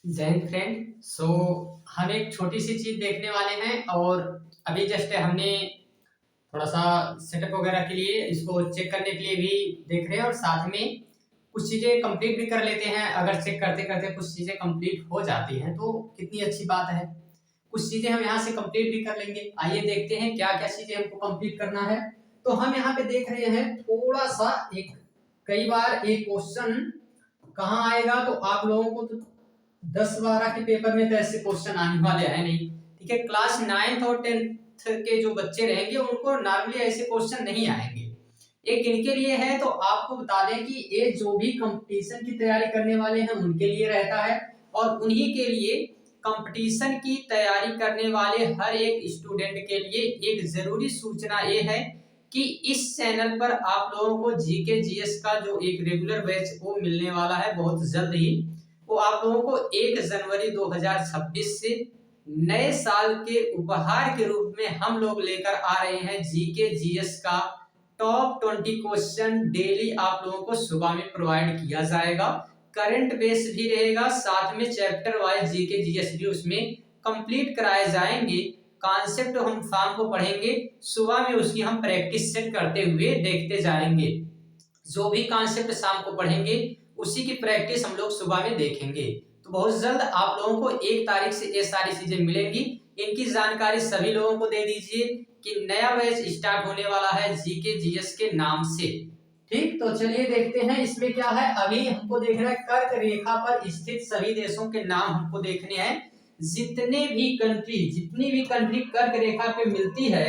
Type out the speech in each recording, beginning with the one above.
जय हिंद फ्रेंड। हम एक छोटी सी चीज देखने वाले हैं और अभी जस्ट हमने थोड़ा सा सेटअप वगैरह के लिए इसको चेक करने के लिए भी देख रहे हैं और साथ में कुछ चीजें कंप्लीट भी कर लेते हैं। अगर चेक करते करते कुछ चीजें कंप्लीट हो जाती हैं तो कितनी अच्छी बात है। कुछ चीजें हम यहाँ से कंप्लीट भी कर लेंगे। आइए देखते हैं क्या क्या चीजें हमको कंप्लीट करना है। तो हम यहाँ पे देख रहे हैं थोड़ा सा एक, कई बार एक क्वेश्चन कहाँ आएगा तो आप लोगों को तो 10-12 के पेपर में तो ऐसे क्वेश्चन आने वाले हैं नहीं। ठीक है, क्लास 9th और 10th के जो बच्चे रहेंगे उनको नॉर्मली ऐसे क्वेश्चन नहीं आएंगे। एक इनके लिए है, तो आपको बता दें कि ये जो भी कंपटीशन की तैयारी करने वाले हैं उनके लिए रहता है और उन्हीं के लिए कंपटीशन की तैयारी करने वाले हर एक स्टूडेंट के लिए एक जरूरी सूचना ये है कि इस चैनल पर आप लोगों को जीके जीएस का जो एक रेगुलर बैच वो मिलने वाला है बहुत जल्द ही। वो आप लोगों को 1 जनवरी 2026 से नए साल के उपहार के रूप में हम लोग लेकर आ रहे हैं जीके जीएस का टॉप 20 क्वेश्चन डेली आप लोगों को सुबह में प्रोवाइड किया जाएगा। करंट बेस भी रहेगा, साथ में चैप्टर वाइज जीके जीएस भी उसमें कंप्लीट कराए जाएंगे। कॉन्सेप्ट हम शाम को पढ़ेंगे, सुबह में उसकी हम प्रैक्टिस सेट करते हुए देखते जाएंगे। जो भी कॉन्सेप्ट शाम को पढ़ेंगे उसी की प्रैक्टिस हम लोग सुबह में देखेंगे। तो बहुत जल्द आप लोगों को 1 तारीख से ये सारी चीजें मिलेंगी। इनकी जानकारी सभी लोगों को दे दीजिए कि नया बैच स्टार्ट होने वाला है जीके जीएस के नाम से। ठीक, तो चलिए देखते हैं इसमें क्या है। अभी हमको देखना है कर्क रेखा पर स्थित सभी देशों के नाम हमको देखने हैं। जितनी भी कंट्री कर्क रेखा पे मिलती है,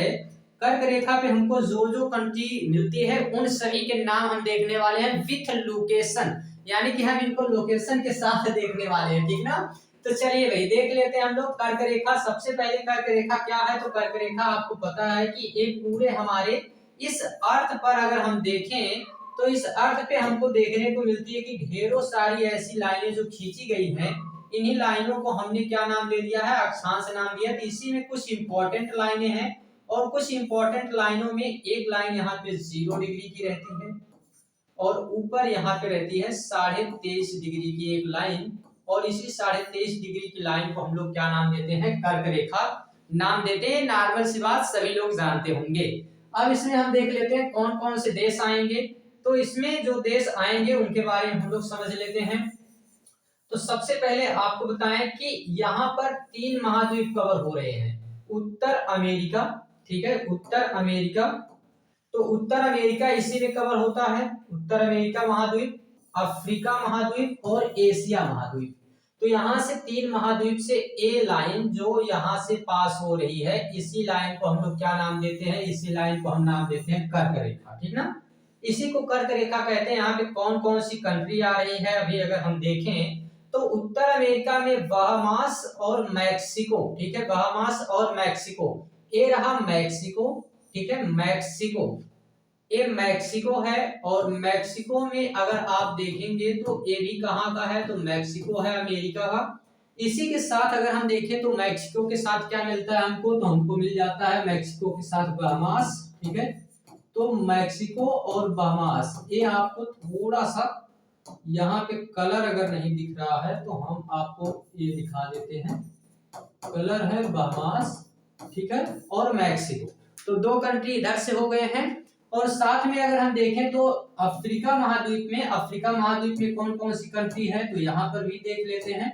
कर्क रेखा पे हमको जो जो कंट्री मिलती है उन सभी के नाम हम देखने वाले हैं विथ लोकेशन, यानी कि हम इनको लोकेशन के साथ देखने वाले हैं। ठीक ना, तो चलिए भाई देख लेते हैं हम लोग कर्क रेखा। सबसे पहले कर्क रेखा क्या है, तो कर्क रेखा आपको पता है कि एक पूरे हमारे इस अर्थ पर अगर हम देखें तो इस अर्थ पे हमको देखने को मिलती है कि ढेरों सारी ऐसी लाइनें जो खींची गई हैं। इन्हीं लाइनों को हमने क्या नाम दे दिया है, अक्षांश नाम दिया। तो इसी में कुछ इंपॉर्टेंट लाइनें हैं और कुछ इंपॉर्टेंट लाइनों में एक लाइन यहाँ पे 0 डिग्री की रहती है और ऊपर यहाँ पे रहती है 23.5 डिग्री की एक लाइन। और इसी 23.5 डिग्री की लाइन को हम लोग क्या नाम देते हैं, कर्क रेखा नाम देते हैं। नॉर्मल सी बात सभी लोग जानते होंगे। अब इसमें हम देख लेते हैं कौन कौन से देश आएंगे। तो इसमें जो देश आएंगे उनके बारे में हम लोग समझ लेते हैं। तो सबसे पहले आपको बताएं कि यहाँ पर 3 महाद्वीप कवर हो रहे हैं। उत्तर अमेरिका, ठीक है, उत्तर अमेरिका। तो उत्तर अमेरिका इसी में कवर होता है, उत्तर अमेरिका महाद्वीप, अफ्रीका महाद्वीप और एशिया महाद्वीप। तो यहाँ से 3 महाद्वीप से ए लाइन जो यहाँ से पास हो रही है, इसी लाइन को हम लोग क्या नाम देते हैं, इसी लाइन को हम नाम देते हैं कर्क रेखा। ठीक ना, इसी को कर्क रेखा कहते हैं। यहाँ पे कौन कौन सी कंट्री आ रही है अभी अगर हम देखें तो उत्तर अमेरिका में बहामास और मैक्सिको। ठीक है, बहामास और मैक्सिको, ये रहा मैक्सिको। ठीक है, मैक्सिको, ये मैक्सिको है। और मैक्सिको में अगर आप देखेंगे तो ये भी कहाँ का है, तो मैक्सिको है अमेरिका का। इसी के साथ अगर हम देखें तो मैक्सिको के साथ क्या मिलता है हमको, तो हमको मिल जाता है मैक्सिको के साथ बहामास। ठीक है, तो मैक्सिको और बहामास, ये आपको थोड़ा सा यहाँ पे कलर अगर नहीं दिख रहा है तो हम आपको ये दिखा देते हैं। कलर है बहामास, ठीक है, और मैक्सिको। तो 2 कंट्री इधर से हो गए हैं। और साथ में अगर हम देखें तो अफ्रीका महाद्वीप में कौन कौन सी कंट्री है, तो यहाँ पर भी देख लेते हैं।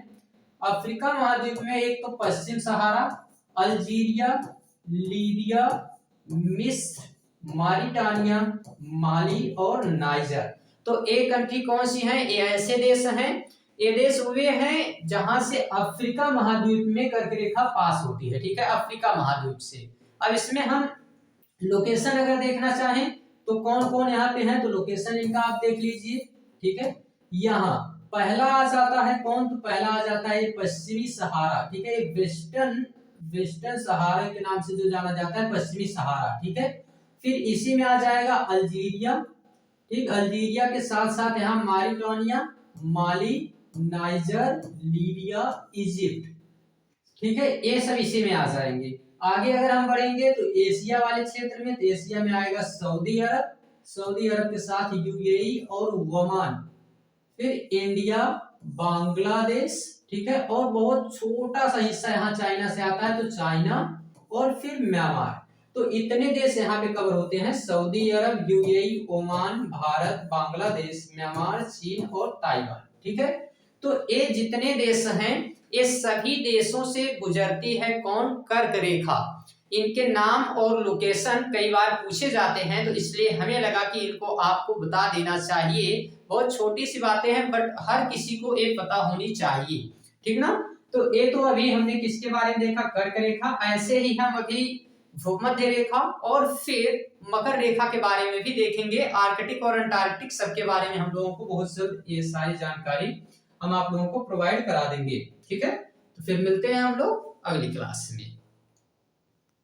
अफ्रीका महाद्वीप में एक तो पश्चिम सहारा, अल्जीरिया, लीबिया, मिस्र, मारिटानिया, माली और नाइजर। तो एक कंट्री कौन सी है, ये ऐसे देश हैं, ये देश वे हैं जहां से अफ्रीका महाद्वीप में कर्क रेखा पास होती है। ठीक है, अफ्रीका महाद्वीप से। अब इसमें हम लोकेशन अगर देखना चाहें तो कौन कौन यहाँ पे है, तो लोकेशन इनका आप देख लीजिए। ठीक है, यहाँ पहला आ जाता है कौन, तो पहला आ जाता है पश्चिमी सहारा। ठीक है, वेस्टर्न सहारा के नाम से जो जाना जाता है, पश्चिमी सहारा। ठीक है, फिर इसी में आ जाएगा अल्जीरिया। ठीक, अल्जीरिया के साथ साथ यहाँ मारिटानिया, माली, नाइजर, लीबिया, इजिप्ट। ठीक है, ये सब इसी में आ जाएंगे। आगे अगर हम बढ़ेंगे तो एशिया वाले क्षेत्र में, तो एशिया में आएगा सऊदी अरब, सऊदी अरब के साथ यूएई और ओमान, फिर इंडिया, बांग्लादेश, ठीक है, और बहुत छोटा सा हिस्सा यहाँ चाइना से आता है, तो चाइना, और फिर म्यांमार। तो इतने देश यहाँ पे कवर होते हैं, Saudi Arab, UAE, Oman, Bharat, Bangladesh, Myanmar, चीन और ताइवान, ठीक है। तो ये जितने देश हैं, ये सभी देशों से गुजरती है कौन? कर्क रेखा। इनके नाम और लोकेशन कई बार पूछे जाते हैं, तो इसलिए हमें लगा कि इनको आपको बता देना चाहिए। बहुत छोटी सी बातें हैं, बट हर किसी को ये पता होनी चाहिए, ठीक ना। तो ये तो अभी हमने किसके बारे में देखा? कर्क रेखा। ऐसे ही हम अभी भूमध्य रेखा और फिर मकर रेखा के बारे में भी देखेंगे। आर्कटिक और अंटार्कटिक सबके बारे में हम लोगों को बहुत जल्द ये सारी जानकारी हम आप लोगों को प्रोवाइड करा देंगे, ठीक है। तो फिर मिलते हैं हम लोग अगली क्लास में।